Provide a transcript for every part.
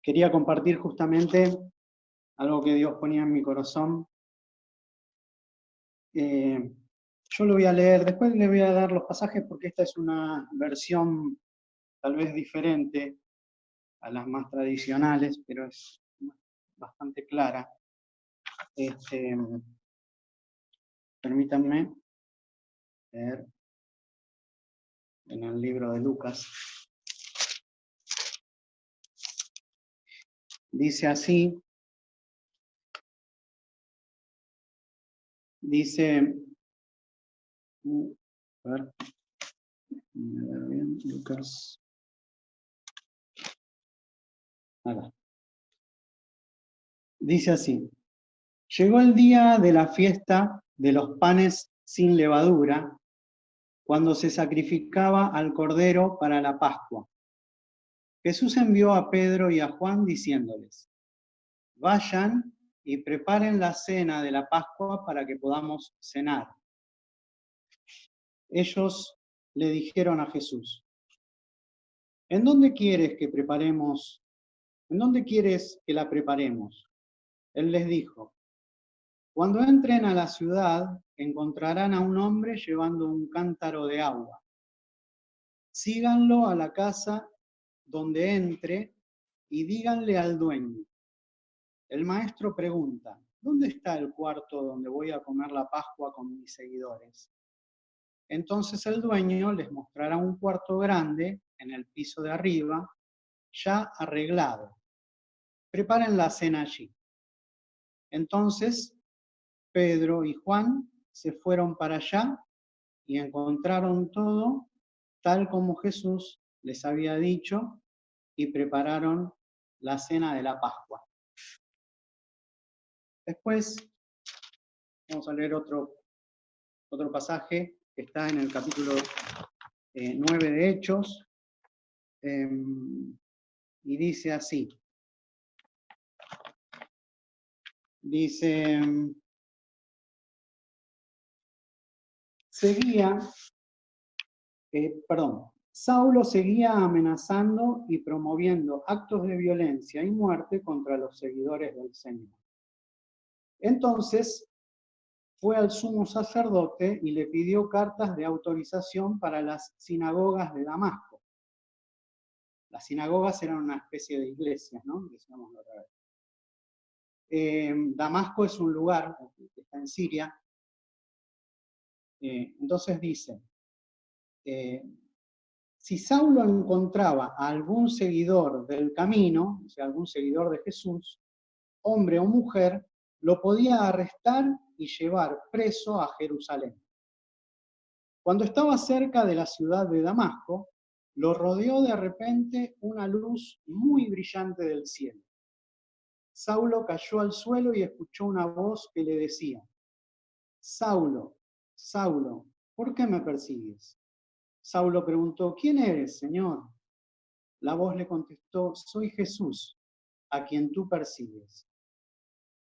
quería compartir justamente algo que Dios ponía en mi corazón. Yo lo voy a leer, después le voy a dar los pasajes porque esta es una versión tal vez diferente a las más tradicionales, pero es bastante clara. Permítanme leer en el libro de Lucas. Dice así, dice, a ver bien, Lucas. Acá. Dice así, llegó el día de la fiesta de los panes sin levadura, cuando se sacrificaba al Cordero para la Pascua. Jesús envió a Pedro y a Juan diciéndoles, vayan y preparen la cena de la Pascua para que podamos cenar. Ellos le dijeron a Jesús, ¿en dónde quieres que preparemos? ¿En dónde quieres que la preparemos? Él les dijo, cuando entren a la ciudad, encontrarán a un hombre llevando un cántaro de agua. Síganlo a la casa donde entre y díganle al dueño. El maestro pregunta, ¿dónde está el cuarto donde voy a comer la Pascua con mis seguidores? Entonces el dueño les mostrará un cuarto grande en el piso de arriba, ya arreglado. Preparen la cena allí. Entonces Pedro y Juan se fueron para allá y encontraron todo tal como Jesús les había dicho y prepararon la cena de la Pascua. Después vamos a leer otro pasaje que está en el capítulo 9 de Hechos, y dice así. Dice, Saulo seguía amenazando y promoviendo actos de violencia y muerte contra los seguidores del Señor. Entonces fue al sumo sacerdote y le pidió cartas de autorización para las sinagogas de Damasco. Las sinagogas eran una especie de iglesias, ¿no? Decíamos la otra vez. Damasco es un lugar que está en Siria. Entonces dice, si Saulo encontraba a algún seguidor del camino, o sea, algún seguidor de Jesús, hombre o mujer, lo podía arrestar y llevar preso a Jerusalén. Cuando estaba cerca de la ciudad de Damasco, lo rodeó de repente una luz muy brillante del cielo. Saulo cayó al suelo y escuchó una voz que le decía, Saulo, Saulo, ¿por qué me persigues? Saulo preguntó, ¿quién eres, Señor? La voz le contestó, soy Jesús, a quien tú persigues.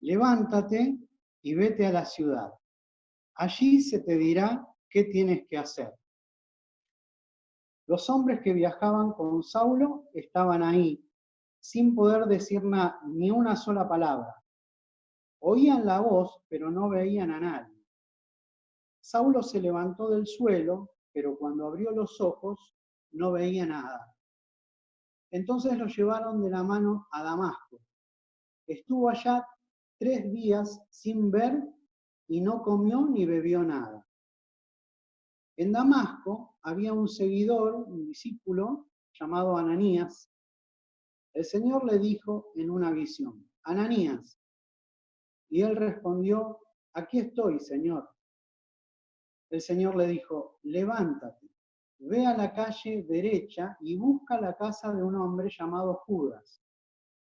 Levántate y vete a la ciudad. Allí se te dirá qué tienes que hacer. Los hombres que viajaban con Saulo estaban ahí, sin poder decir ni una sola palabra. Oían la voz, pero no veían a nadie. Saulo se levantó del suelo, pero cuando abrió los ojos no veía nada. Entonces lo llevaron de la mano a Damasco. Estuvo allá 3 días sin ver y no comió ni bebió nada. En Damasco había un seguidor, un discípulo, llamado Ananías. El Señor le dijo en una visión, Ananías. Y él respondió, aquí estoy, Señor. El Señor le dijo, levántate, ve a la calle derecha y busca la casa de un hombre llamado Judas.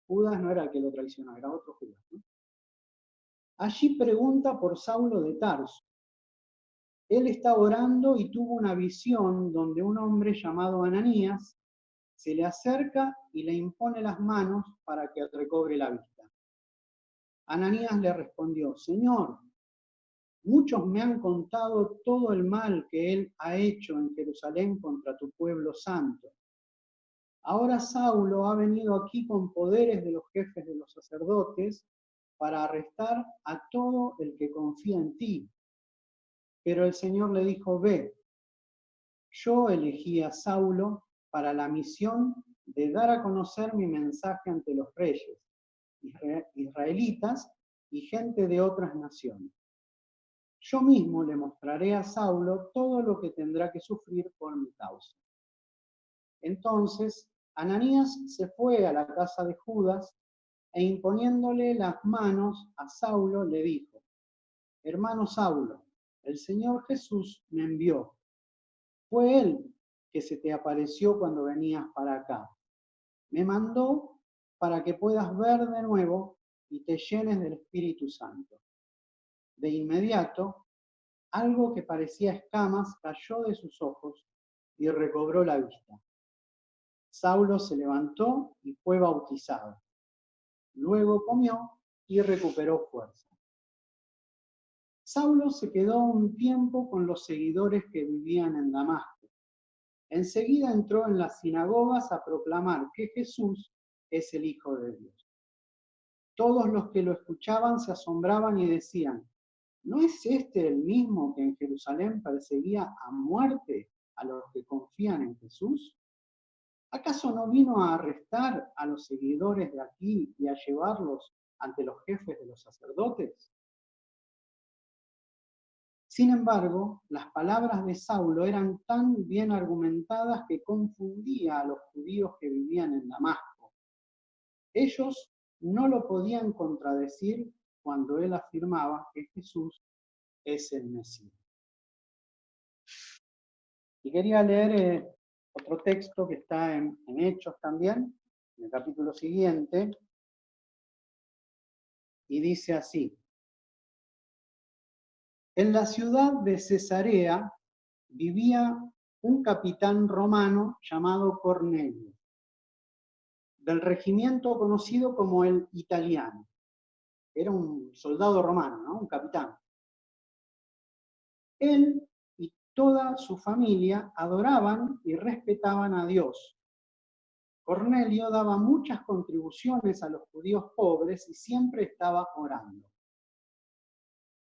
Judas no era el que lo traicionó, era otro Judas, ¿no? Allí pregunta por Saulo de Tarso. Él está orando y tuvo una visión donde un hombre llamado Ananías se le acerca y le impone las manos para que recobre la vista. Ananías le respondió, Señor, muchos me han contado todo el mal que él ha hecho en Jerusalén contra tu pueblo santo. Ahora Saulo ha venido aquí con poderes de los jefes de los sacerdotes para arrestar a todo el que confía en ti. Pero el Señor le dijo, ve, yo elegí a Saulo para la misión de dar a conocer mi mensaje ante los reyes, israelitas y gente de otras naciones. Yo mismo le mostraré a Saulo todo lo que tendrá que sufrir por mi causa. Entonces, Ananías se fue a la casa de Judas e imponiéndole las manos a Saulo le dijo, hermano Saulo, el Señor Jesús me envió. Fue Él que se te apareció cuando venías para acá. Me mandó para que puedas ver de nuevo y te llenes del Espíritu Santo. De inmediato, algo que parecía escamas cayó de sus ojos y recobró la vista. Saulo se levantó y fue bautizado. Luego comió y recuperó fuerza. Saulo se quedó un tiempo con los seguidores que vivían en Damasco. Enseguida entró en las sinagogas a proclamar que Jesús es el Hijo de Dios. Todos los que lo escuchaban se asombraban y decían, ¿no es este el mismo que en Jerusalén perseguía a muerte a los que confían en Jesús? ¿Acaso no vino a arrestar a los seguidores de aquí y a llevarlos ante los jefes de los sacerdotes? Sin embargo, las palabras de Saulo eran tan bien argumentadas que confundía a los judíos que vivían en Damasco. Ellos no lo podían contradecir cuando él afirmaba que Jesús es el Mesías. Y quería leer otro texto que está en Hechos también, en el capítulo siguiente, y dice así. En la ciudad de Cesarea vivía un capitán romano llamado Cornelio, del regimiento conocido como el Italiano. Era un soldado romano, ¿no? Un capitán. Él y toda su familia adoraban y respetaban a Dios. Cornelio daba muchas contribuciones a los judíos pobres y siempre estaba orando.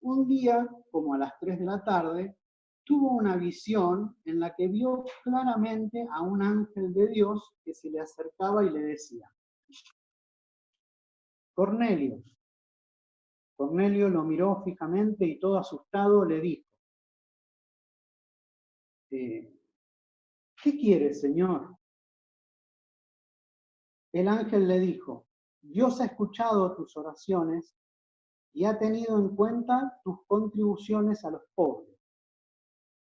Un día, como a las 3 de la tarde, tuvo una visión en la que vio claramente a un ángel de Dios que se le acercaba y le decía, Cornelio. Cornelio lo miró fijamente y todo asustado le dijo, ¿qué quieres, Señor? El ángel le dijo, Dios ha escuchado tus oraciones y ha tenido en cuenta tus contribuciones a los pobres.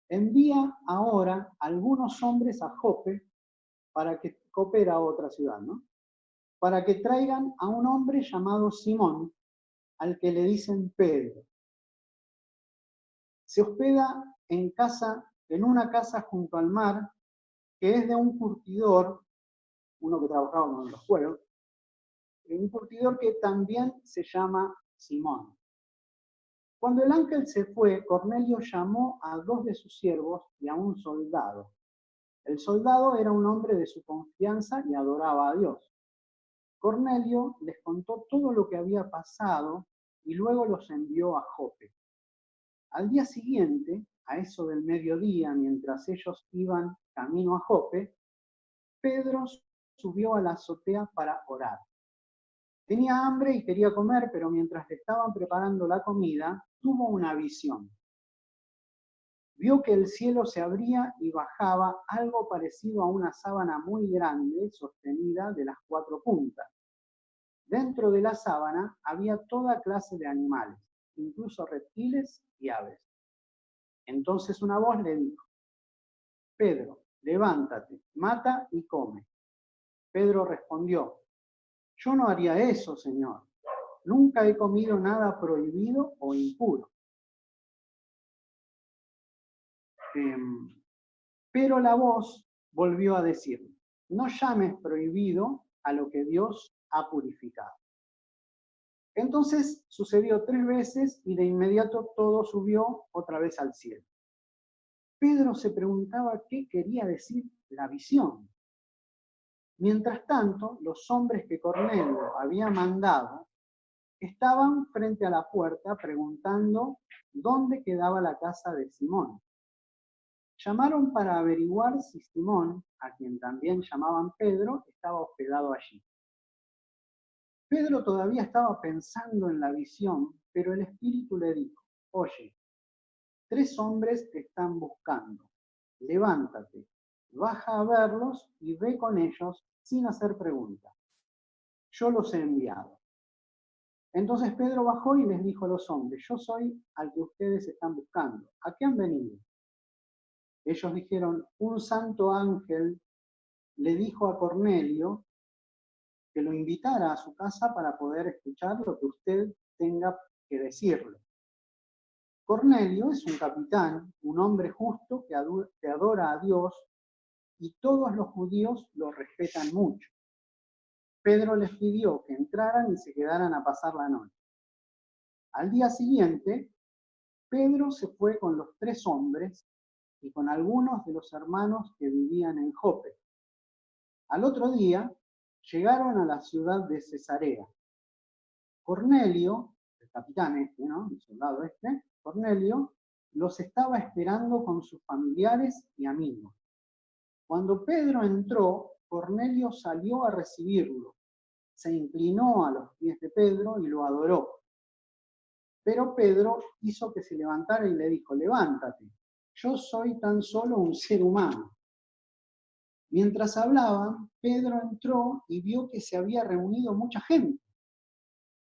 Envía ahora algunos hombres a Jope para que coopera a otra ciudad, ¿no? Para que traigan a un hombre llamado Simón, al que le dicen Pedro. Se hospeda en una casa junto al mar, que es de un curtidor, uno que trabajaba con los cueros, un curtidor que también se llama Simón. Cuando el ángel se fue, Cornelio llamó a 2 de sus siervos y a un soldado. El soldado era un hombre de su confianza y adoraba a Dios. Cornelio les contó todo lo que había pasado y luego los envió a Jope. Al día siguiente, a eso del mediodía, mientras ellos iban camino a Jope, Pedro subió a la azotea para orar. Tenía hambre y quería comer, pero mientras le estaban preparando la comida, tuvo una visión. Vio que el cielo se abría y bajaba algo parecido a una sábana muy grande sostenida de las 4 puntas. Dentro de la sábana había toda clase de animales, incluso reptiles y aves. Entonces una voz le dijo, Pedro, levántate, mata y come. Pedro respondió, yo no haría eso, Señor. Nunca he comido nada prohibido o impuro. Pero la voz volvió a decir, no llames prohibido a lo que Dios ha purificado. Entonces sucedió 3 veces y de inmediato todo subió otra vez al cielo. Pedro se preguntaba qué quería decir la visión. Mientras tanto, los hombres que Cornelio había mandado estaban frente a la puerta preguntando dónde quedaba la casa de Simón. Llamaron para averiguar si Simón, a quien también llamaban Pedro, estaba hospedado allí. Pedro todavía estaba pensando en la visión, pero el Espíritu le dijo: oye, 3 hombres te están buscando. Levántate, baja a verlos y ve con ellos sin hacer preguntas. Yo los he enviado. Entonces Pedro bajó y les dijo a los hombres: yo soy al que ustedes están buscando. ¿A qué han venido? Ellos dijeron: un santo ángel le dijo a Cornelio que lo invitara a su casa para poder escuchar lo que usted tenga que decirle. Cornelio es un capitán, un hombre justo que adora a Dios, y todos los judíos lo respetan mucho. Pedro les pidió que entraran y se quedaran a pasar la noche. Al día siguiente, Pedro se fue con los 3 hombres y con algunos de los hermanos que vivían en Jope. Al otro día, llegaron a la ciudad de Cesarea. Cornelio, el capitán este, ¿no? El soldado este, Cornelio, los estaba esperando con sus familiares y amigos. Cuando Pedro entró, Cornelio salió a recibirlo. Se inclinó a los pies de Pedro y lo adoró. Pero Pedro hizo que se levantara y le dijo: levántate, yo soy tan solo un ser humano. Mientras hablaban, Pedro entró y vio que se había reunido mucha gente.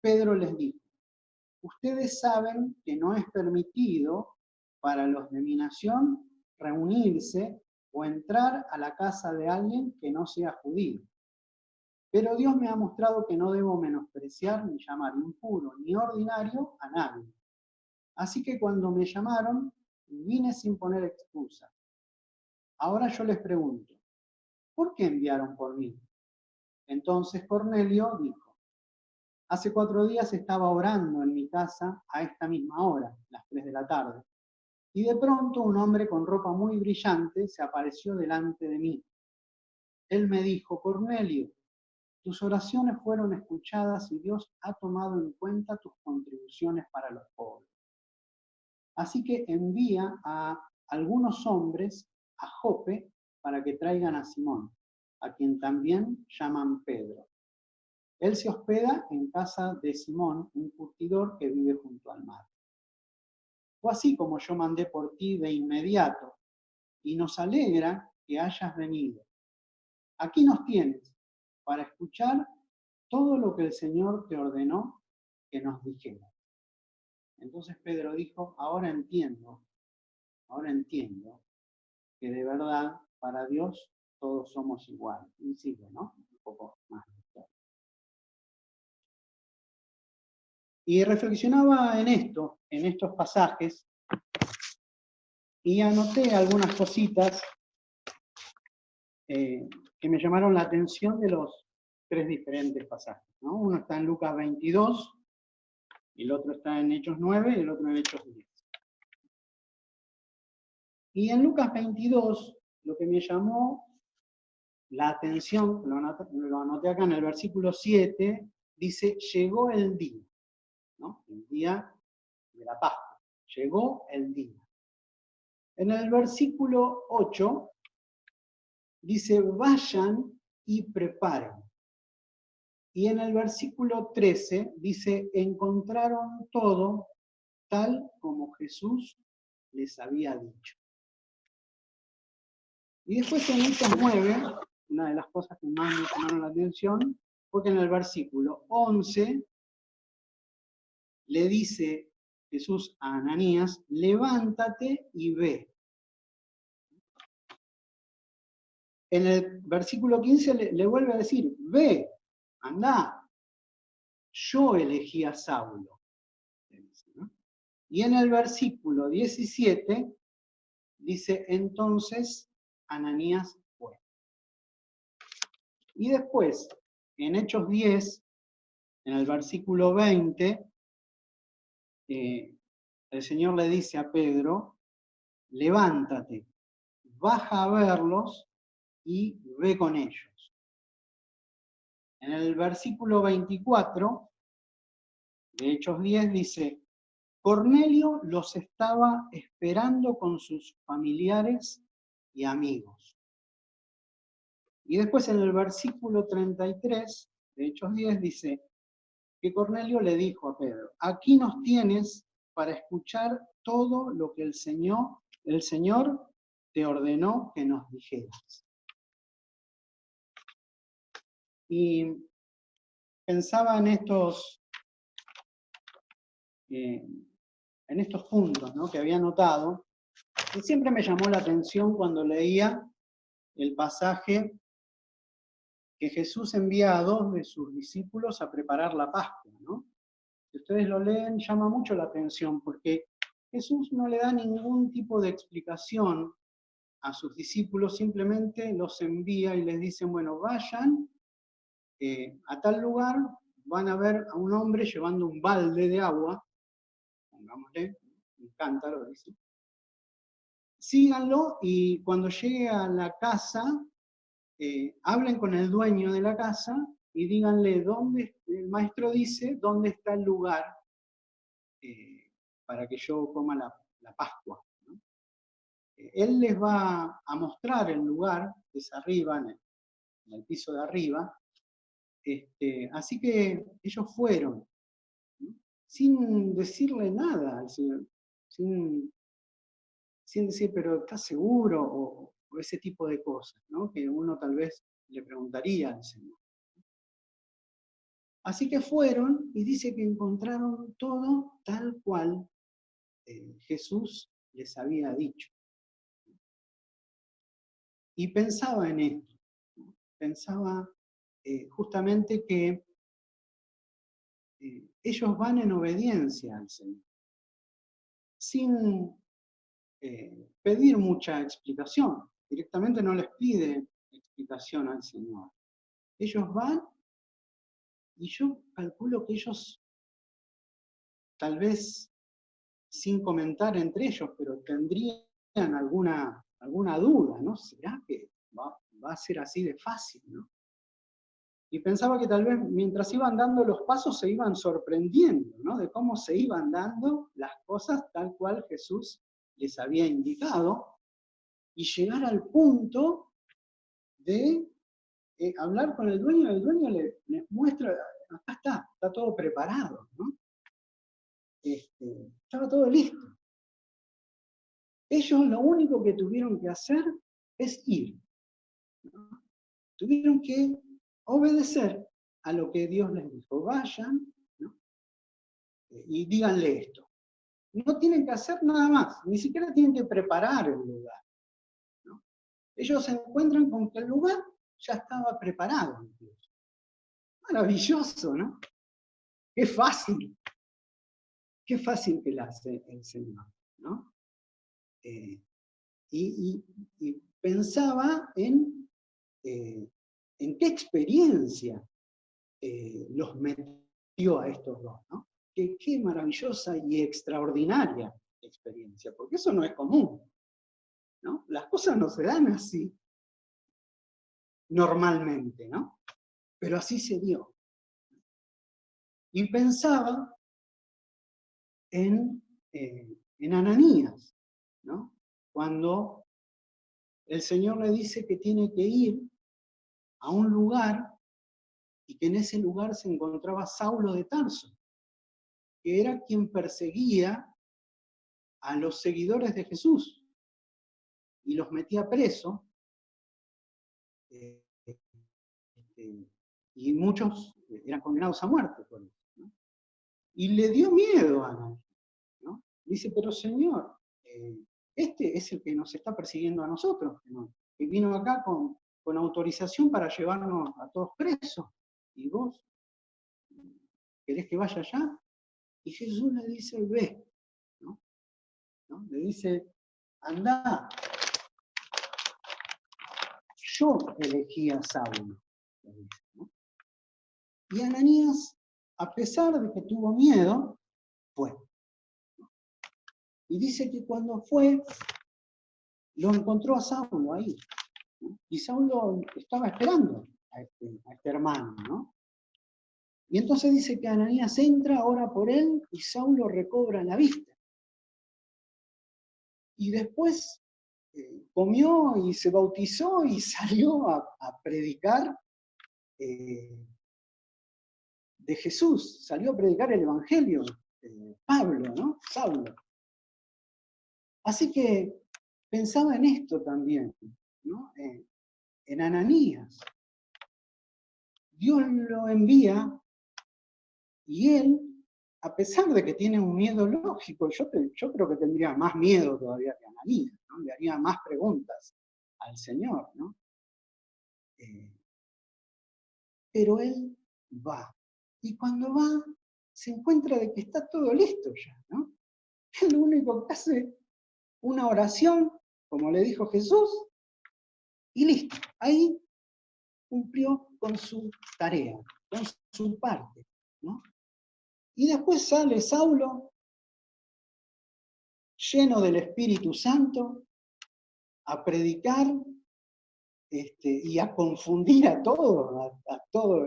Pedro les dijo: ustedes saben que no es permitido para los de mi nación reunirse o entrar a la casa de alguien que no sea judío. Pero Dios me ha mostrado que no debo menospreciar ni llamar impuro ni ordinario a nadie. Así que cuando me llamaron, vine sin poner excusa. Ahora yo les pregunto: ¿por qué enviaron por mí? Entonces Cornelio dijo: hace 4 días estaba orando en mi casa a esta misma hora, las 3 de la tarde, y de pronto un hombre con ropa muy brillante se apareció delante de mí. Él me dijo: Cornelio, tus oraciones fueron escuchadas y Dios ha tomado en cuenta tus contribuciones para los pobres. Así que envía a algunos hombres a Jope para que traigan a Simón, a quien también llaman Pedro. Él se hospeda en casa de Simón, un curtidor que vive junto al mar. Fue así como yo mandé por ti de inmediato, y nos alegra que hayas venido. Aquí nos tienes para escuchar todo lo que el Señor te ordenó que nos dijera. Entonces Pedro dijo: ahora entiendo que de verdad para Dios todos somos iguales. Y sigue, ¿no? Un poco más. Y reflexionaba en esto, en estos pasajes, y anoté algunas cositas que me llamaron la atención de los 3 diferentes pasajes, ¿no? Uno está en Lucas 22, el otro está en Hechos 9 y el otro en Hechos 10. Y en Lucas 22, lo que me llamó la atención, lo anoté acá en el versículo 7, dice: llegó el día, ¿no? El día de la Pascua. Llegó el día. En el versículo 8 dice: vayan y preparen. Y en el versículo 13 dice: encontraron todo tal como Jesús les había dicho. Y después en Hechos 9, una de las cosas que más me llamaron la atención fue que en el versículo 11 le dice Jesús a Ananías: levántate y ve. En el versículo 15 le vuelve a decir: ve, andá, yo elegí a Saulo. Y en el versículo 17 dice: entonces Ananías fue. Y después, en Hechos 10, en el versículo 20, el Señor le dice a Pedro: levántate, baja a verlos y ve con ellos. En el versículo 24 de Hechos 10 dice, Cornelio los estaba esperando con sus familiares y amigos. Y después en el versículo 33 de Hechos 10 dice que Cornelio le dijo a Pedro, aquí nos tienes para escuchar todo lo que el Señor te ordenó que nos dijeras. Y pensaba en estos puntos, ¿no?, que había notado, y siempre me llamó la atención cuando leía el pasaje que Jesús envía a 2 de sus discípulos a preparar la Pascua, ¿no? Si ustedes lo leen, llama mucho la atención, porque Jesús no le da ningún tipo de explicación a sus discípulos, simplemente los envía y les dice, bueno, vayan a tal lugar, van a ver a un hombre llevando un balde de agua, pongámosle, un cántaro, dice. Síganlo y cuando llegue a la casa, hablen con el dueño de la casa y díganle dónde, el maestro dice, dónde está el lugar para que yo coma la Pascua, ¿no? Él les va a mostrar el lugar, que es arriba, en el piso de arriba. Así que ellos fueron, ¿no?, sin decirle nada al Señor, sin decir, pero ¿estás seguro? O ese tipo de cosas, ¿no?, que uno tal vez le preguntaría al Señor. Así que fueron y dice que encontraron todo tal cual Jesús les había dicho. Y pensaba en esto, ¿no? Pensaba justamente que ellos van en obediencia al Señor, sin pedir mucha explicación. Directamente no les pide explicación al Señor. Ellos van y yo calculo que ellos, tal vez sin comentar entre ellos, pero tendrían alguna duda, ¿no? ¿Será que va a ser así de fácil, ¿no? Y pensaba que tal vez mientras iban dando los pasos se iban sorprendiendo, ¿no?, de cómo se iban dando las cosas tal cual Jesús les había indicado, y llegar al punto de hablar con el dueño les muestra, acá está todo preparado, ¿no? Estaba todo listo. Ellos lo único que tuvieron que hacer es ir, ¿no? Tuvieron que obedecer a lo que Dios les dijo. Vayan, ¿no?, y díganle esto. No tienen que hacer nada más, ni siquiera tienen que preparar el lugar, ¿no? Ellos se encuentran con que el lugar ya estaba preparado. Maravilloso, ¿no? Qué fácil que la hace el Señor, ¿no? Y pensaba en qué experiencia los metió a estos dos, ¿no? Qué maravillosa y extraordinaria experiencia, porque eso no es común, ¿no? Las cosas no se dan así normalmente, ¿no? Pero así se dio. Y pensaba en Ananías, ¿no? Cuando el Señor le dice que tiene que ir a un lugar y que en ese lugar se encontraba Saulo de Tarso, que era quien perseguía a los seguidores de Jesús y los metía presos, y muchos eran condenados a muerte por eso, ¿no? Y le dio miedo a Ananías, ¿no? Dice, pero Señor, este es el que nos está persiguiendo a nosotros, ¿no?, que vino acá con autorización para llevarnos a todos presos, y vos querés que vaya allá. Y Jesús le dice, ve, ¿no? Le dice, andá, yo elegí a Saulo, ¿no? Y Ananías, a pesar de que tuvo miedo, fue. Y dice que cuando fue, lo encontró a Saulo ahí, ¿no? Y Saulo estaba esperando a este hermano, ¿no? Y entonces dice que Ananías entra, ora por él, y Saulo recobra la vista. Y después comió y se bautizó y salió a predicar de Jesús, salió a predicar el Evangelio, Pablo, ¿no? Saulo. Así que pensaba en esto también, ¿no? En Ananías. Dios lo envía y él, a pesar de que tiene un miedo lógico, yo creo que tendría más miedo todavía que Ananías, ¿no? Le haría más preguntas al Señor, ¿no? Pero él va. Y cuando va, se encuentra de que está todo listo ya, ¿no? Él lo único que hace, una oración, como le dijo Jesús, y listo. Ahí cumplió con su tarea, con su parte, ¿no? Y después sale Saulo, lleno del Espíritu Santo, a predicar y a confundir a todo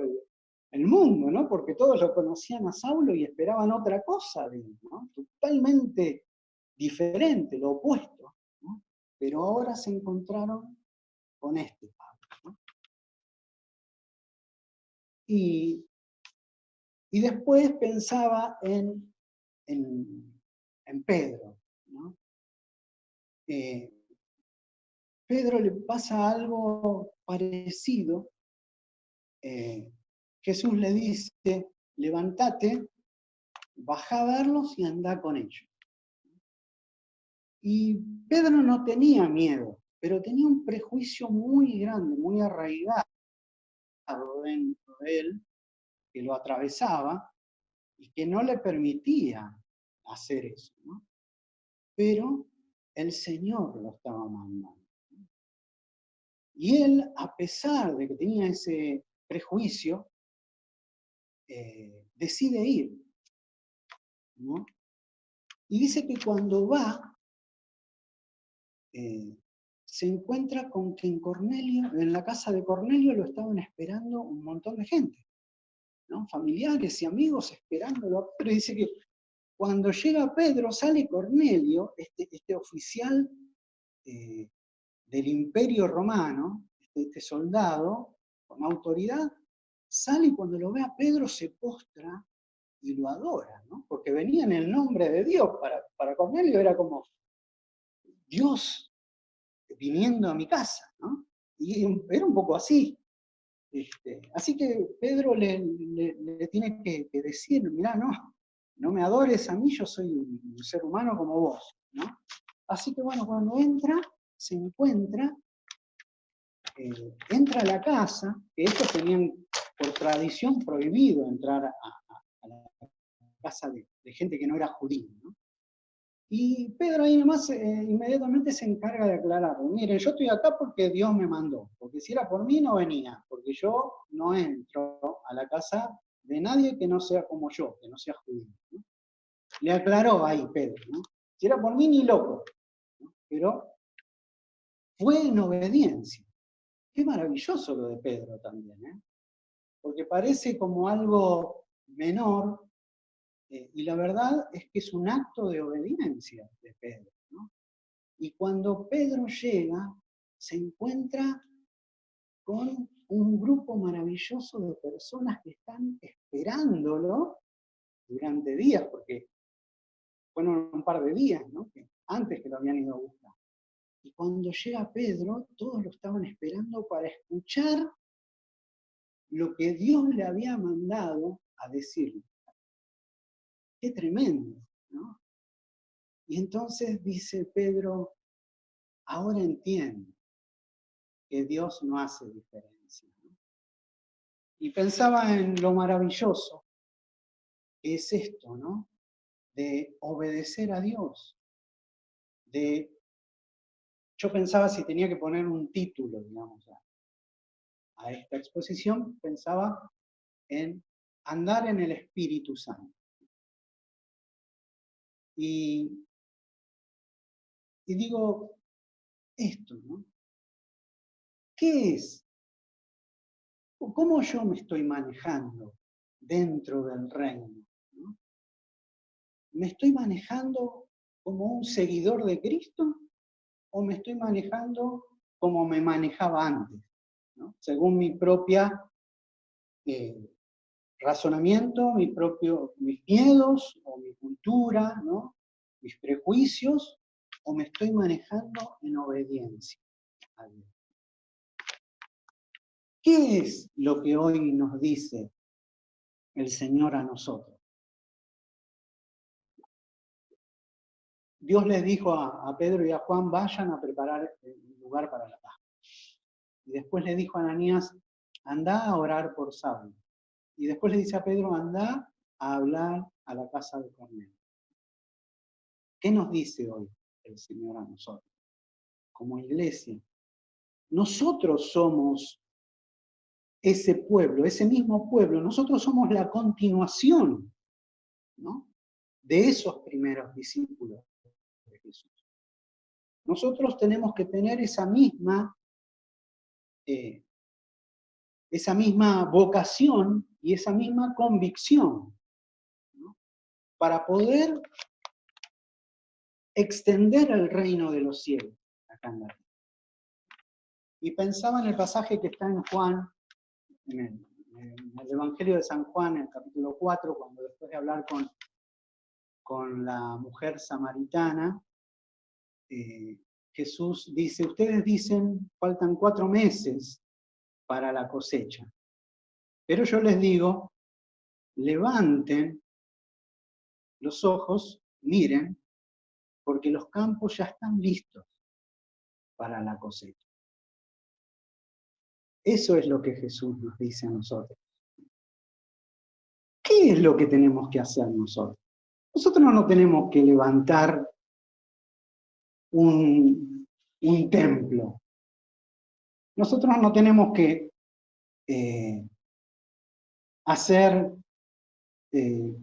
el mundo, ¿no? Porque todos lo conocían a Saulo y esperaban otra cosa de él, ¿no? Totalmente diferente, lo opuesto, ¿no? Pero ahora se encontraron con este Pablo, ¿no? Y después pensaba en Pedro, ¿no? Pedro le pasa algo parecido. Jesús le dice, levántate, baja a verlos y anda con ellos. Y Pedro no tenía miedo, pero tenía un prejuicio muy grande, muy arraigado dentro de él, que lo atravesaba y que no le permitía hacer eso, ¿no? Pero el Señor lo estaba mandando. Y él, a pesar de que tenía ese prejuicio, decide ir, ¿no? Y dice que cuando va, se encuentra con que en la casa de Cornelio lo estaban esperando un montón de gente, ¿no? Familiares y amigos esperándolo. Pero dice que cuando llega Pedro, sale Cornelio, este oficial del Imperio Romano, este soldado con autoridad, sale y cuando lo ve a Pedro se postra y lo adora, ¿no? Porque venía en el nombre de Dios. Para Cornelio era como Dios viniendo a mi casa, ¿no? Y era un poco así. Así que Pedro le tiene que decir, mirá, no me adores a mí, yo soy un ser humano como vos, ¿no? Así que bueno, cuando entra, se encuentra, entra a la casa, que estos tenían por tradición prohibido entrar a la casa de gente que no era judía, ¿no? Y Pedro ahí nomás inmediatamente se encarga de aclararlo. Miren, yo estoy acá porque Dios me mandó, porque si era por mí no venía, porque yo no entro a la casa de nadie que no sea como yo, que no sea judío, ¿no? Le aclaró ahí Pedro, ¿no? Si era por mí ni loco, ¿no? Pero fue en obediencia. Qué maravilloso lo de Pedro también, ¿eh? Porque parece como algo menor, y la verdad es que es un acto de obediencia de Pedro, ¿no? Y cuando Pedro llega, se encuentra con un grupo maravilloso de personas que están esperándolo durante días, porque fueron un par de días, ¿no? Antes que lo habían ido a buscar. Y cuando llega Pedro, todos lo estaban esperando para escuchar lo que Dios le había mandado a decirle. Qué tremendo, ¿no? Y entonces dice Pedro, ahora entiendo que Dios no hace diferencia, ¿no? Y pensaba en lo maravilloso que es esto, ¿no? De obedecer a Dios. Yo pensaba si tenía que poner un título, digamos, a esta exposición, pensaba en andar en el Espíritu Santo. Y digo esto, ¿no? ¿Qué es? ¿Cómo yo me estoy manejando dentro del reino, ¿no? ¿Me estoy manejando como un seguidor de Cristo o me estoy manejando como me manejaba antes, ¿no? Según mi propia razonamiento, mis miedos o mi cultura, ¿no? Mis prejuicios, o me estoy manejando en obediencia a Dios. ¿Qué es lo que hoy nos dice el Señor a nosotros? Dios les dijo a Pedro y a Juan, vayan a preparar el lugar para la Pascua. Y después le dijo a Ananías, anda a orar por Saulo. Y después le dice a Pedro, anda a hablar a la casa de Cornelio. ¿Qué nos dice hoy el Señor a nosotros? Como iglesia, nosotros somos ese pueblo, ese mismo pueblo, nosotros somos la continuación, ¿no?, de esos primeros discípulos de Jesús. Nosotros tenemos que tener esa misma vocación y esa misma convicción, ¿no?, para poder extender el reino de los cielos acá en la tierra. Y pensaba en el pasaje que está en Juan, en el Evangelio de San Juan, en el capítulo 4, cuando después de hablar con la mujer samaritana, Jesús dice, ustedes dicen, faltan 4 meses para la cosecha, pero yo les digo, levanten los ojos, miren, porque los campos ya están listos para la cosecha. Eso es lo que Jesús nos dice a nosotros. ¿Qué es lo que tenemos que hacer nosotros? Nosotros no tenemos que levantar un templo. Nosotros no tenemos que hacer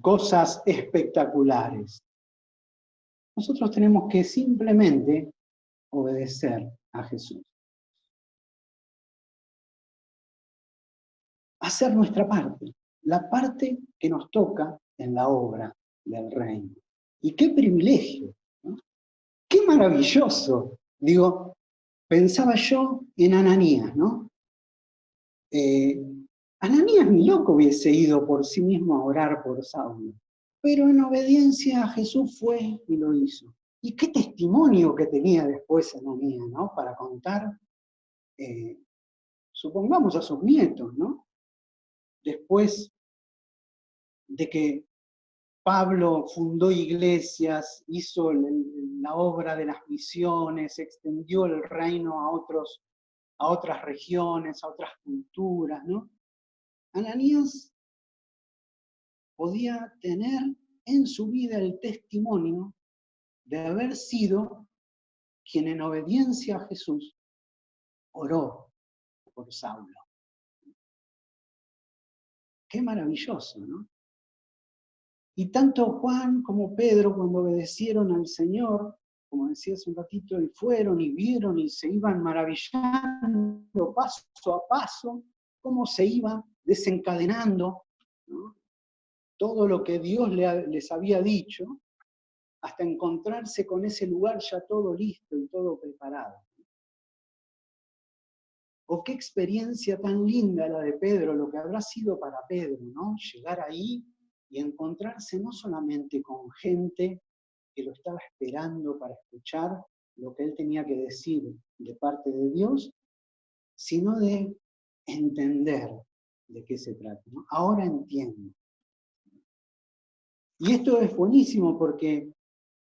cosas espectaculares. Nosotros tenemos que simplemente obedecer a Jesús. Hacer nuestra parte, la parte que nos toca en la obra del reino. Y qué privilegio, ¿no? Qué maravilloso. Digo, pensaba yo en Ananías, ¿no? Ananías ni loco hubiese ido por sí mismo a orar por Saulo, pero en obediencia a Jesús fue y lo hizo. Y qué testimonio que tenía después Ananías, ¿no?, para contar, supongamos a sus nietos, ¿no? Después de que Pablo fundó iglesias, hizo la obra de las misiones, extendió el reino a otras regiones, a otras culturas, ¿no? Ananías podía tener en su vida el testimonio de haber sido quien en obediencia a Jesús oró por Saulo. Qué maravilloso, ¿no? Y tanto Juan como Pedro, cuando obedecieron al Señor, como decía hace un ratito, y fueron y vieron y se iban maravillando paso a paso, cómo se iba desencadenando, ¿no?, todo lo que Dios les había dicho, hasta encontrarse con ese lugar ya todo listo y todo preparado. O qué experiencia tan linda la de Pedro, lo que habrá sido para Pedro, ¿no? Llegar ahí y encontrarse no solamente con gente que lo estaba esperando para escuchar lo que él tenía que decir de parte de Dios, sino de entender de qué se trata, ¿no? Ahora entiendo. Y esto es buenísimo porque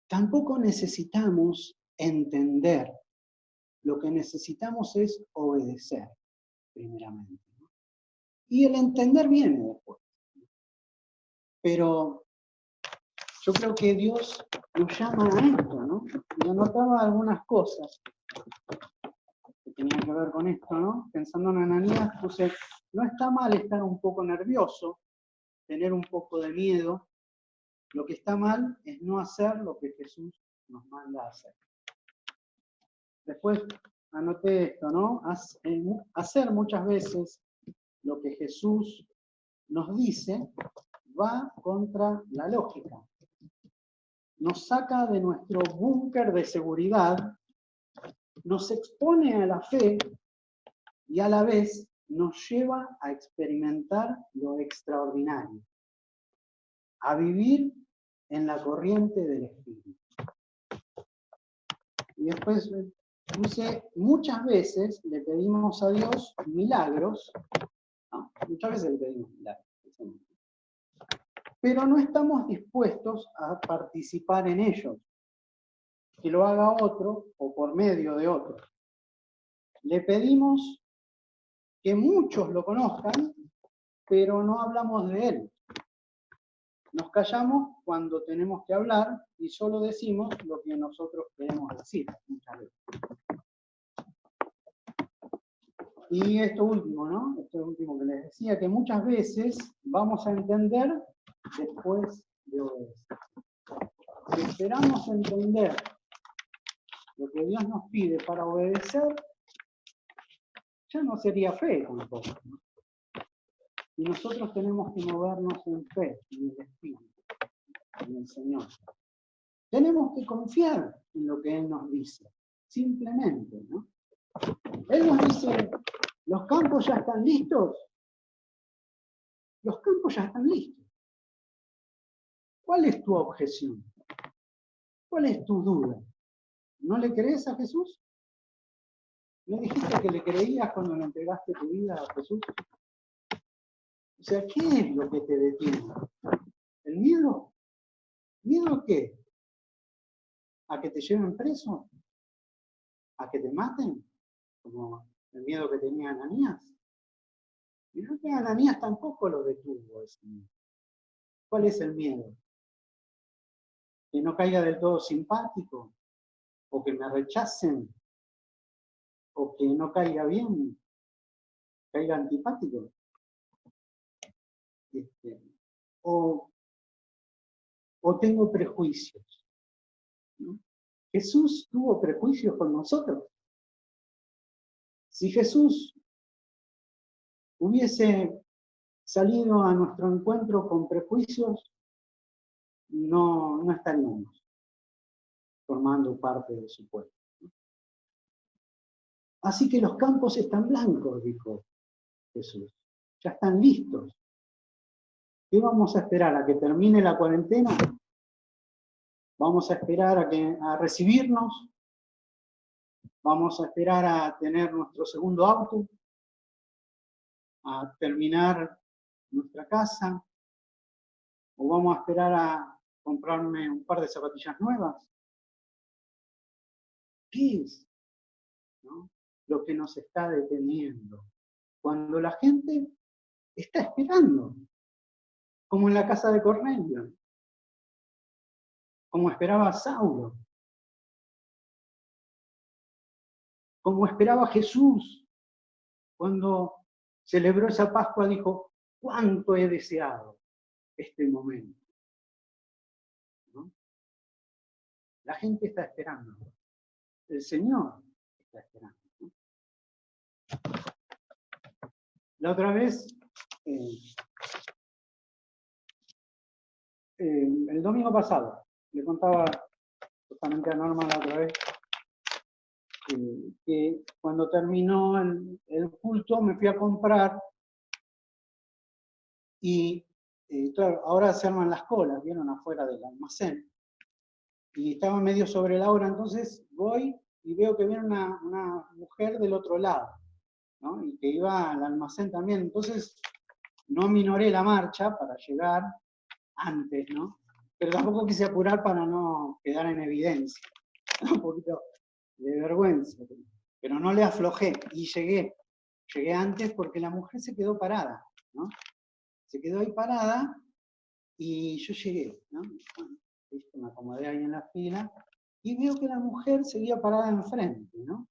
tampoco necesitamos entender. Lo que necesitamos es obedecer, primeramente, ¿no? Y el entender viene después. Pero yo creo que Dios nos llama a esto, ¿no? Y anotaba algunas cosas que tenían que ver con esto, ¿no? Pensando en Ananías, puse, no está mal estar un poco nervioso, tener un poco de miedo. Lo que está mal es no hacer lo que Jesús nos manda a hacer. Después anoté esto, ¿no? Hacer muchas veces lo que Jesús nos dice va contra la lógica. Nos saca de nuestro búnker de seguridad, nos expone a la fe y a la vez nos lleva a experimentar lo extraordinario, a vivir en la corriente del Espíritu. Y después puse, muchas veces le pedimos a Dios milagros, ¿no? Muchas veces le pedimos milagros, pero no estamos dispuestos a participar en ellos, que lo haga otro o por medio de otro. Le pedimos que muchos lo conozcan, pero no hablamos de él. Nos callamos cuando tenemos que hablar y solo decimos lo que nosotros queremos decir muchas veces. Y esto último, ¿no? Esto último que les decía, que muchas veces vamos a entender después de obedecer. Si esperamos entender lo que Dios nos pide para obedecer, ya no sería fe tampoco, ¿no? Y nosotros tenemos que movernos en fe, en el Espíritu, en el Señor. Tenemos que confiar en lo que Él nos dice, simplemente, ¿no? Él nos dice, los campos ya están listos. Los campos ya están listos. ¿Cuál es tu objeción? ¿Cuál es tu duda? ¿No le crees a Jesús? ¿No dijiste que le creías cuando le entregaste tu vida a Jesús? O sea, ¿qué es lo que te detiene? ¿El miedo? ¿Miedo a qué? ¿A que te lleven preso? ¿A que te maten? Como el miedo que tenía Ananías. Y creo que Ananías tampoco lo detuvo ese miedo. ¿Cuál es el miedo? ¿Que no caiga del todo simpático? ¿O que me rechacen? ¿O que no caiga bien? ¿Caiga antipático? O tengo prejuicios, ¿no? Jesús tuvo prejuicios con nosotros. Si Jesús hubiese salido a nuestro encuentro con prejuicios, no estaríamos formando parte de su pueblo. Así que los campos están blancos, dijo Jesús. Ya están listos. ¿Qué vamos a esperar? ¿A que termine la cuarentena? ¿Vamos a esperar a recibirnos? ¿Vamos a esperar a tener nuestro segundo auto? ¿A terminar nuestra casa? ¿O vamos a esperar a comprarme un par de zapatillas nuevas? ¿Qué es, ¿no?, lo que nos está deteniendo? Cuando la gente está esperando, como en la casa de Cornelio, como esperaba Saulo, como esperaba Jesús, cuando celebró esa Pascua, dijo, ¿cuánto he deseado este momento? ¿No? La gente está esperando. El Señor está esperando, ¿no? La otra vez, el domingo pasado, le contaba justamente a Norma la otra vez, que cuando terminó el culto me fui a comprar y claro, ahora se arman las colas, vieron, afuera del almacén. Y estaba medio sobre la hora, entonces voy y veo que viene una mujer del otro lado, ¿no? Y que iba al almacén también. Entonces no minoré la marcha para llegar antes, ¿no? Pero tampoco quise apurar para no quedar en evidencia. Un poquito de vergüenza. Pero no le aflojé y llegué. Llegué antes porque la mujer se quedó parada, ¿no? Se quedó ahí parada y yo llegué, ¿no? Me acomodé ahí en la fila y veo que la mujer seguía parada enfrente, ¿no?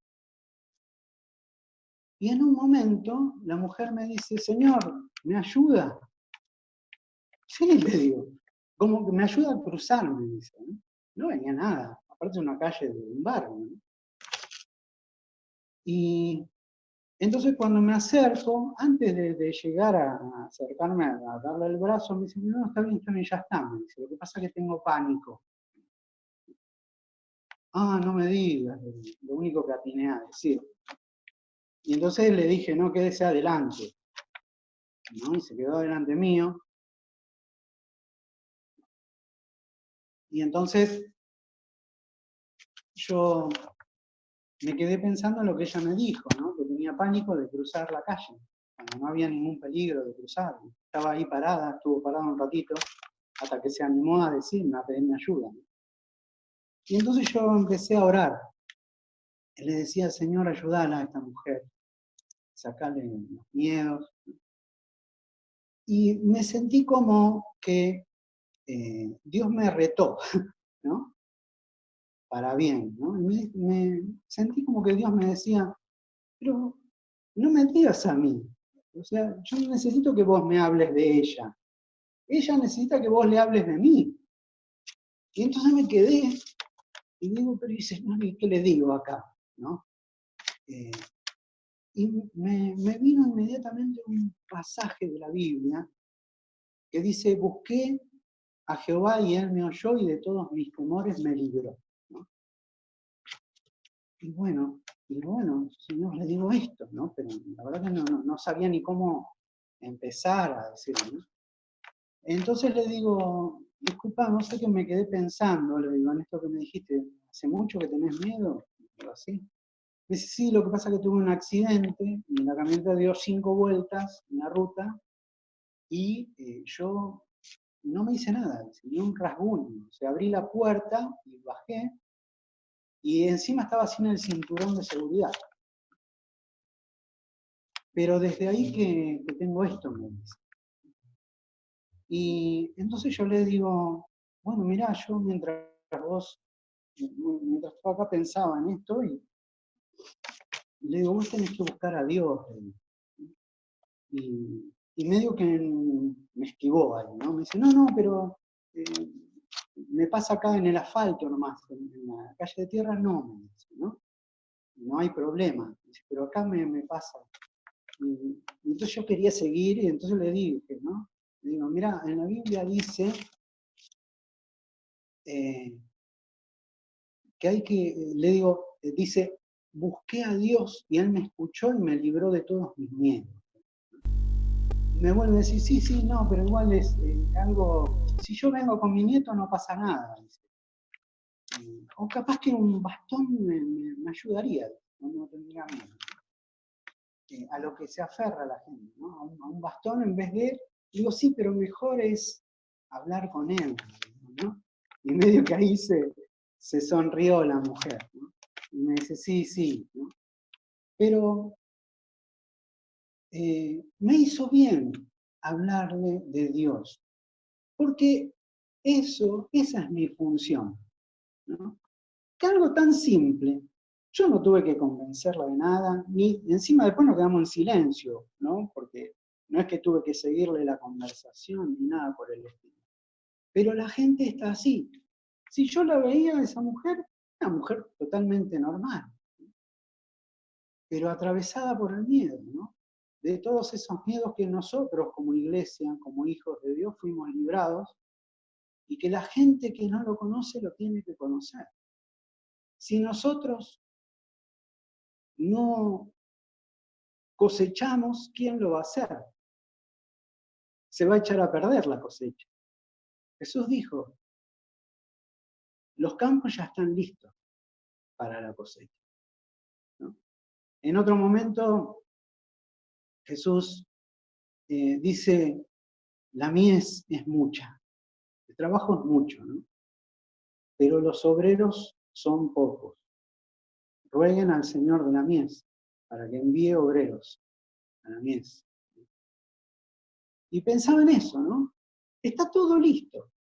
Y en un momento la mujer me dice, Señor, ¿me ayuda? Sí, le digo, como que me ayuda a cruzarme, dice, ¿no? No venía nada, aparte de una calle de un barrio, ¿no? Y Entonces cuando me acerco, antes de llegar a acercarme a darle el brazo, me dice, no, está bien, ya está. Me dice, lo que pasa es que tengo pánico. Ah, no me digas, lo único que atiné a decir. Y entonces le dije, no, quédese adelante. ¿No? Y se quedó delante mío. Y entonces yo me quedé pensando en lo que ella me dijo, ¿no? Que tenía pánico de cruzar la calle, cuando no había ningún peligro de cruzar. Estaba ahí parada, estuvo parada un ratito, hasta que se animó a decirme, a pedirme ayuda. Y entonces yo empecé a orar. Y le decía, Señor, ayúdala a esta mujer, sacarle los miedos. Y me sentí como que Dios me retó, ¿no? Para bien, ¿no? Me sentí como que Dios me decía, pero no me digas a mí. O sea, yo necesito que vos me hables de ella. Ella necesita que vos le hables de mí. Y entonces me quedé y digo, pero dice, Señor, ¿y qué le digo acá? ¿No? Y me vino inmediatamente un pasaje de la Biblia que dice, busqué a Jehová y él me oyó y de todos mis temores me libró. ¿No? Y bueno, Señor, le digo esto, ¿no? Pero la verdad que no sabía ni cómo empezar a decirlo, ¿no? Entonces le digo, disculpa, no sé qué me quedé pensando, le digo, en esto que me dijiste, ¿hace mucho que tenés miedo? Algo así. Me dice, sí, lo que pasa es que tuve un accidente y la camioneta dio 5 vueltas en la ruta y yo no me hice nada, ni un rasguño. O sea, abrí la puerta y bajé y encima estaba sin el cinturón de seguridad. Pero desde ahí que tengo esto, me dice. Y entonces yo le digo, bueno, mirá, yo mientras yo acá pensaba en esto y le digo, vos tenés que buscar a Dios. Y medio que me esquivó ahí, ¿no? Me dice, no, pero eh, me pasa acá en el asfalto nomás, en la calle de tierra no, me dice, ¿no? No hay problema, dice, pero acá me pasa. Y entonces yo quería seguir y entonces le dije, ¿no? Le digo, mira, en la Biblia dice que hay que, le digo, dice, busqué a Dios y Él me escuchó y me libró de todos mis miedos. Me vuelve a decir, sí, no, pero igual es algo, si yo vengo con mi nieto no pasa nada. O capaz que un bastón me ayudaría, no tendría miedo. A lo que se aferra la gente, ¿no? A un bastón en vez de, digo, sí, pero mejor es hablar con él, ¿no? Y medio que ahí se sonrió la mujer, ¿no? Y me dice, sí, ¿no? Pero me hizo bien hablarle de Dios, porque esa es mi función, ¿no? Que algo tan simple, yo no tuve que convencerla de nada, ni encima después nos quedamos en silencio, ¿no? Porque no es que tuve que seguirle la conversación ni nada por el estilo. Pero la gente está así. Si yo la veía a esa mujer, una mujer totalmente normal, pero atravesada por el miedo, ¿no? De todos esos miedos que nosotros como iglesia, como hijos de Dios, fuimos librados y que la gente que no lo conoce lo tiene que conocer. Si nosotros no cosechamos, ¿quién lo va a hacer? Se va a echar a perder la cosecha. Jesús dijo, los campos ya están listos para la cosecha, ¿no? En otro momento, Jesús dice, la mies es mucha, el trabajo es mucho, ¿no? Pero los obreros son pocos. Rueguen al Señor de la mies para que envíe obreros a la mies. Y pensaba en eso, ¿no? Está todo listo.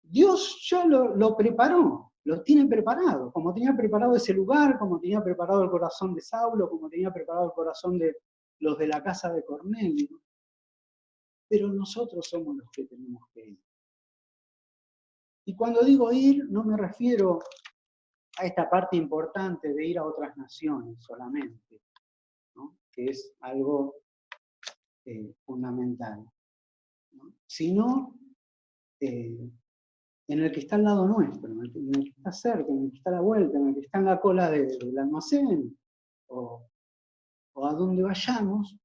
Dios ya lo preparó, lo tiene preparado, como tenía preparado ese lugar, como tenía preparado el corazón de Saulo, como tenía preparado el corazón de los de la casa de Cornelio. Pero nosotros somos los que tenemos que ir. Y cuando digo ir, no me refiero a esta parte importante de ir a otras naciones solamente, ¿no? que es algo fundamental, ¿no? Sino en el que está al lado nuestro, en el que está cerca, en el que está a la vuelta, en el que está en la cola del almacén, o a donde vayamos,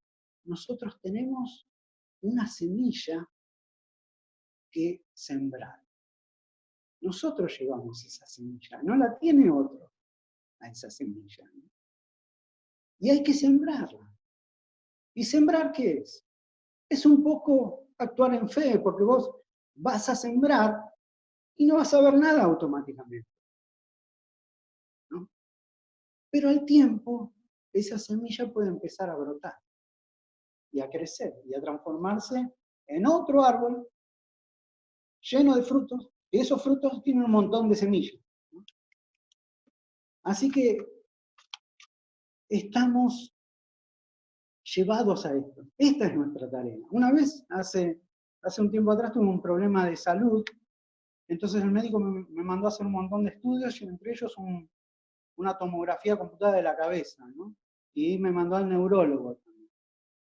nosotros tenemos una semilla que sembrar. Nosotros llevamos esa semilla, no la tiene otro a esa semilla, ¿no? Y hay que sembrarla. ¿Y sembrar qué es? Es un poco actuar en fe, porque vos vas a sembrar y no vas a ver nada automáticamente, ¿no? Pero al tiempo, esa semilla puede empezar a brotar y a crecer y a transformarse en otro árbol lleno de frutos, y esos frutos tienen un montón de semillas, ¿no? Así que estamos llevados a esto. Esta es nuestra tarea. Una vez, hace un tiempo atrás, tuve un problema de salud, entonces el médico me mandó a hacer un montón de estudios, y entre ellos una tomografía computada de la cabeza, ¿no? Y me mandó al neurólogo también,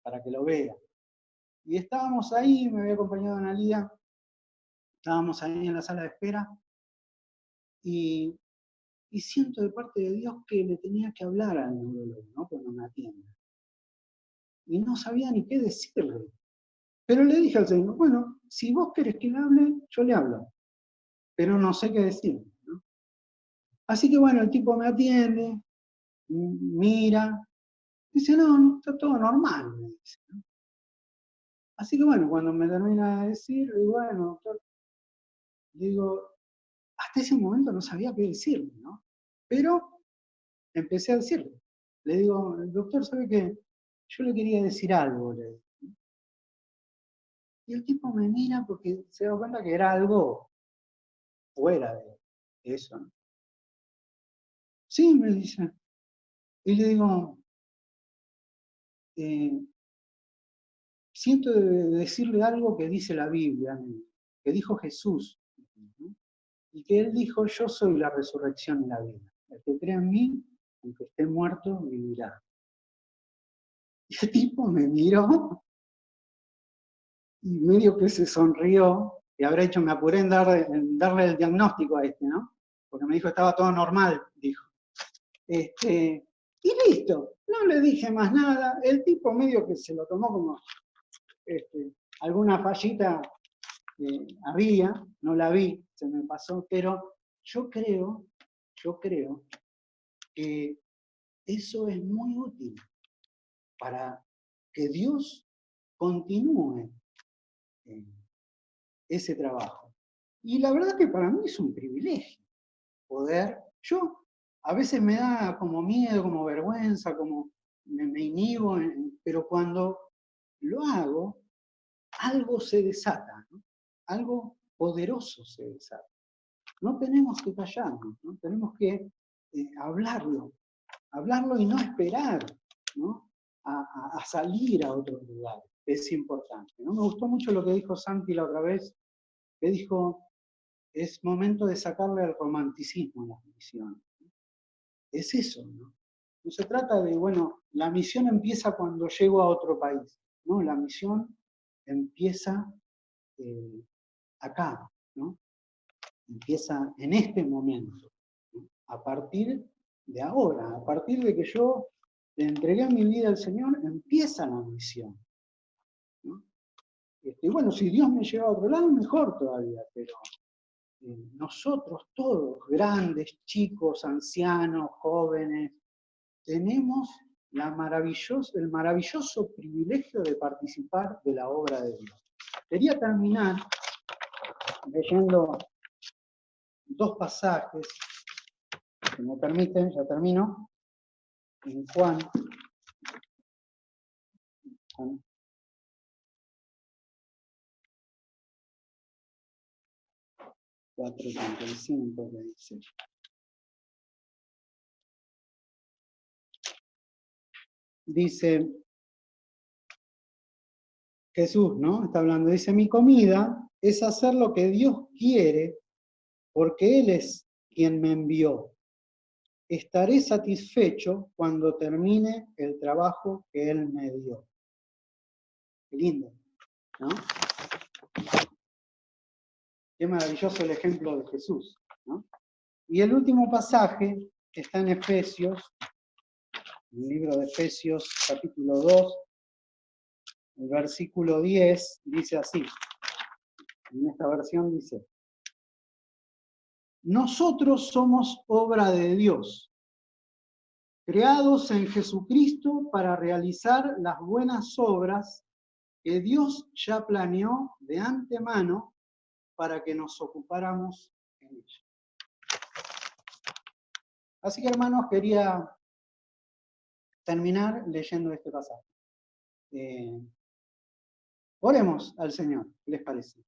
para que lo vea. Y estábamos ahí, me había acompañado Analía, estábamos ahí en la sala de espera, y siento de parte de Dios que le tenía que hablar al neurólogo, ¿no? Cuando me atiende. Y no sabía ni qué decirle. Pero le dije al Señor, bueno, si vos querés que le hable, yo le hablo. Pero no sé qué decirle, ¿no? Así que bueno, el tipo me atiende, mira, dice, no, está todo normal, me dice, ¿no? Así que bueno, cuando me termina de decir, le digo, bueno, doctor, digo, hasta ese momento no sabía qué decirle, ¿no? Pero empecé a decirle. Le digo, doctor, ¿sabe qué? Yo le quería decir algo, le digo. Y el tipo me mira porque se da cuenta que era algo fuera de eso, ¿no? Sí, me dice. Y le digo, siento decirle algo que dice la Biblia, que dijo Jesús, ¿no? Y que él dijo, yo soy la resurrección y la vida. El que cree en mí, aunque esté muerto, vivirá. Y el tipo me miró y medio que se sonrió, y habrá hecho, me apuré en darle el diagnóstico a este, ¿no? Porque me dijo que estaba todo normal, dijo. Y listo, no le dije más nada, el tipo medio que se lo tomó como alguna fallita había, no la vi, se me pasó, pero yo creo que eso es muy útil para que Dios continúe ese trabajo. Y la verdad que para mí es un privilegio poder, yo a veces me da como miedo, como vergüenza, como me inhibo, pero cuando lo hago, algo se desata, ¿no? Algo poderoso se desata. No tenemos que callarnos, ¿no? Tenemos que hablarlo y no esperar, ¿no? A salir a otro lugar. Es importante, ¿no? Me gustó mucho lo que dijo Santi la otra vez, que dijo, es momento de sacarle el romanticismo a las misiones. Es eso, ¿no? No se trata de, bueno, la misión empieza cuando llego a otro país, ¿no? La misión empieza acá, ¿no? Empieza en este momento, ¿no? A partir de ahora, a partir de que yo le entregué mi vida al Señor, empieza la misión, ¿no? Y bueno, si Dios me lleva a otro lado, mejor todavía, pero nosotros todos, grandes, chicos, ancianos, jóvenes, tenemos el maravilloso privilegio de participar de la obra de Dios. Quería terminar leyendo dos pasajes, si me permiten, ya termino, en Juan 4:35, que dice. Dice Jesús, ¿no? Está hablando, dice, mi comida es hacer lo que Dios quiere, porque Él es quien me envió. estaré satisfecho cuando termine el trabajo que Él me dio. Qué lindo, ¿no? Qué maravilloso el ejemplo de Jesús, ¿no? Y el último pasaje está en Efesios, el libro de Efesios, capítulo 2, el versículo 10, dice así. En esta versión dice: nosotros somos obra de Dios, creados en Jesucristo para realizar las buenas obras que Dios ya planeó de antemano para que nos ocupáramos en ellas. Así que, hermanos, quería terminar leyendo este pasaje. Oremos al Señor, ¿qué les parece?